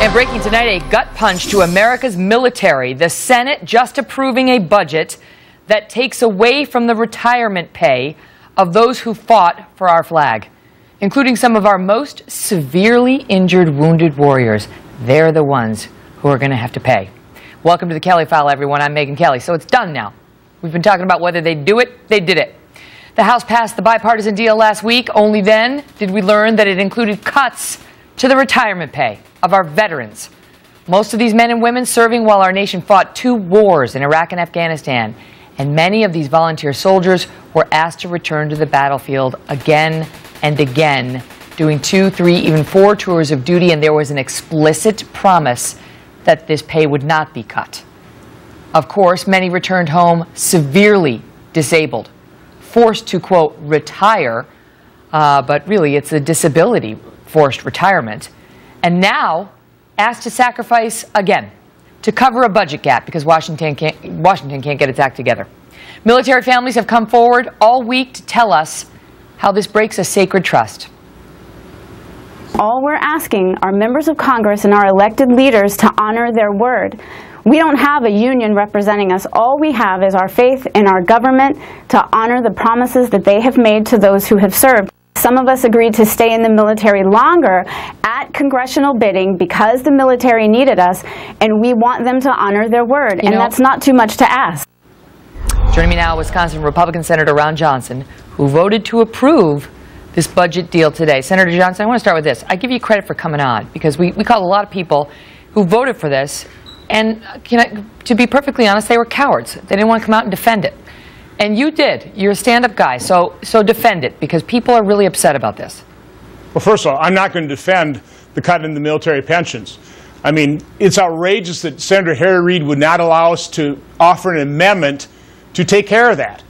And breaking tonight, a gut punch to America's military. The Senate just approving a budget that takes away from the retirement pay of those who fought for our flag, including some of our most severely injured wounded warriors. They're the ones who are going to have to pay. Welcome to the Kelly File, everyone. I'm Megyn Kelly. So it's done now. We've been talking about whether they'd do it. They did it. The House passed the bipartisan deal last week. Only then did we learn that it included cuts to the retirement pay of our veterans. Most of these men and women serving while our nation fought 2 wars in Iraq and Afghanistan. And many of these volunteer soldiers were asked to return to the battlefield again and again, doing 2, 3, even 4 tours of duty, and there was an explicit promise that this pay would not be cut. Of course, many returned home severely disabled, forced to, quote, retire, but really it's a disability forced retirement, and now asked to sacrifice again to cover a budget gap because Washington can't get its act together. Military families have come forward all week to tell us how this breaks a sacred trust. All we're asking are members of Congress and our elected leaders to honor their word. We don't have a union representing us. All we have is our faith in our government to honor the promises that they have made to those who have served. Some of us agreed to stay in the military longer at congressional bidding because the military needed us, and we want them to honor their word, and that's not too much to ask. Joining me now, Wisconsin Republican Senator Ron Johnson, who voted to approve this budget deal today. Senator Johnson, I want to start with this. I give you credit for coming on because we called a lot of people who voted for this, and to be perfectly honest, they were cowards. They didn't want to come out and defend it. And you did. You're a stand-up guy, so defend it, because people are really upset about this. Well, first of all, I'm not going to defend the cut in the military pensions. I mean, it's outrageous that Senator Harry Reid would not allow us to offer an amendment to take care of that.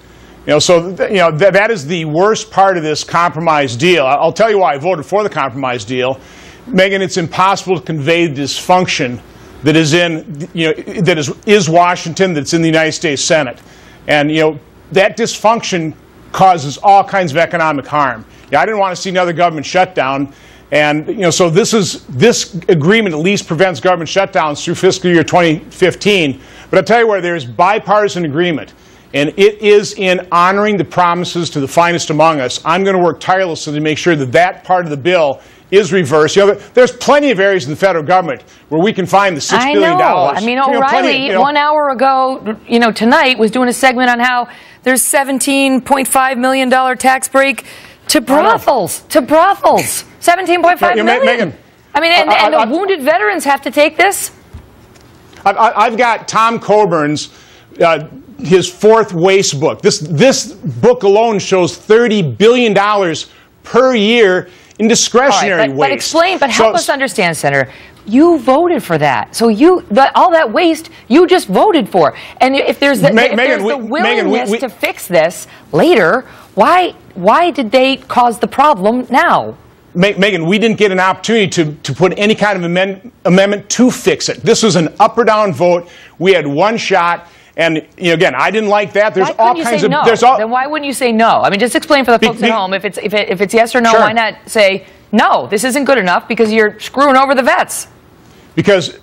That is the worst part of this compromise deal. I'll tell you why I voted for the compromise deal. Megyn, it's impossible to convey the dysfunction that is is Washington, that's in the United States Senate. And, that dysfunction causes all kinds of economic harm. I didn't want to see another government shutdown. And, so this agreement at least prevents government shutdowns through fiscal year 2015. But I'll tell you where there's bipartisan agreement, and it is in honoring the promises to the finest among us. I'm going to work tirelessly to make sure that that part of the bill is reversed. There's plenty of areas in the federal government where we can find the $6 billion. I mean, O'Reilly, 1 hour ago, tonight was doing a segment on how there's $17.5 million tax break to brothels. $17.5 million. Megyn, I mean, and the wounded veterans have to take this? I've got Tom Coburn's his 4th waste book. This book alone shows $30 billion per year in discretionary waste. But help us understand, Senator. You voted for that. So all that waste, you just voted for. And if there's the willingness to fix this later, why did they cause the problem now? Megyn, we didn't get an opportunity to put any kind of amendment to fix it. This was an up or down vote. We had one shot. And again, I didn't like that. There's all kinds of. Then why wouldn't you say no? I mean, just explain for the folks at home. If it's yes or no, sure. Why not say no? This isn't good enough because you're screwing over the vets. Because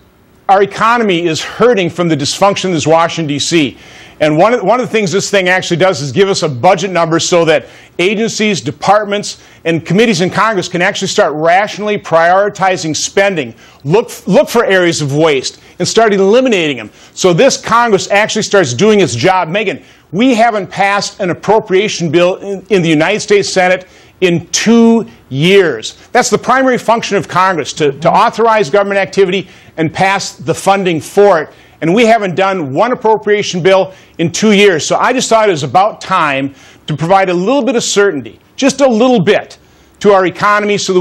our economy is hurting from the dysfunction of this Washington, D.C. And one of the things this thing actually does is give us a budget number so that agencies, departments, and committees in Congress can actually start rationally prioritizing spending, look for areas of waste, and start eliminating them. So this Congress actually starts doing its job. Megyn, we haven't passed an appropriation bill in the United States Senate in 2 years. That's the primary function of Congress, to authorize government activity and pass the funding for it. And we haven't done one appropriation bill in 2 years. So I just thought it was about time to provide a little bit of certainty, just a little bit, to our economy so that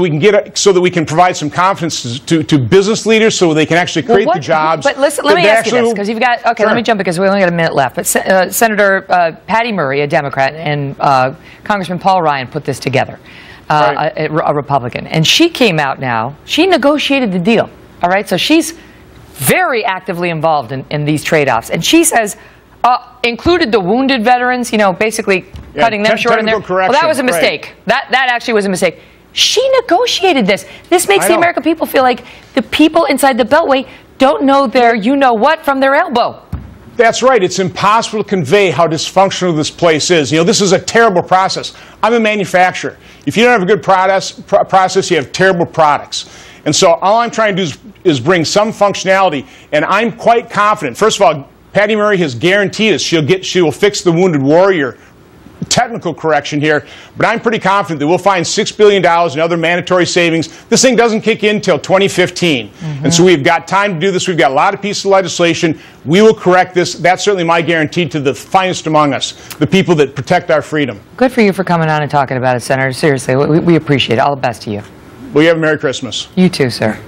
we can provide some confidence to business leaders so they can actually create the jobs. But listen, let me ask you this, because you've got, okay, let me jump because we only got a minute left. But Senator Patty Murray, a Democrat, and Congressman Paul Ryan put this together, a Republican. And she came out now, she negotiated the deal, all right? So she's very actively involved in these trade-offs. And she says, included the wounded veterans, basically cutting them short in there. Well, that was a mistake. Right. That actually was a mistake. She negotiated this. This makes the American people feel like the people inside the Beltway don't know their you-know-what from their elbow. That's right. It's impossible to convey how dysfunctional this place is. You know, this is a terrible process. I'm a manufacturer. If you don't have a good process, you have terrible products. And so all I'm trying to do is bring some functionality, and I'm quite confident. First of all, Patty Murray has guaranteed us she will fix the Wounded Warrior technical correction here, but I'm pretty confident that we'll find $6 billion in other mandatory savings. This thing doesn't kick in until 2015. And so we've got time to do this. We've got a lot of pieces of legislation. We will correct this. That's certainly my guarantee to the finest among us, the people that protect our freedom. Good for you for coming on and talking about it, Senator. Seriously, we appreciate it. All the best to you. Well, you have a Merry Christmas. You too, sir.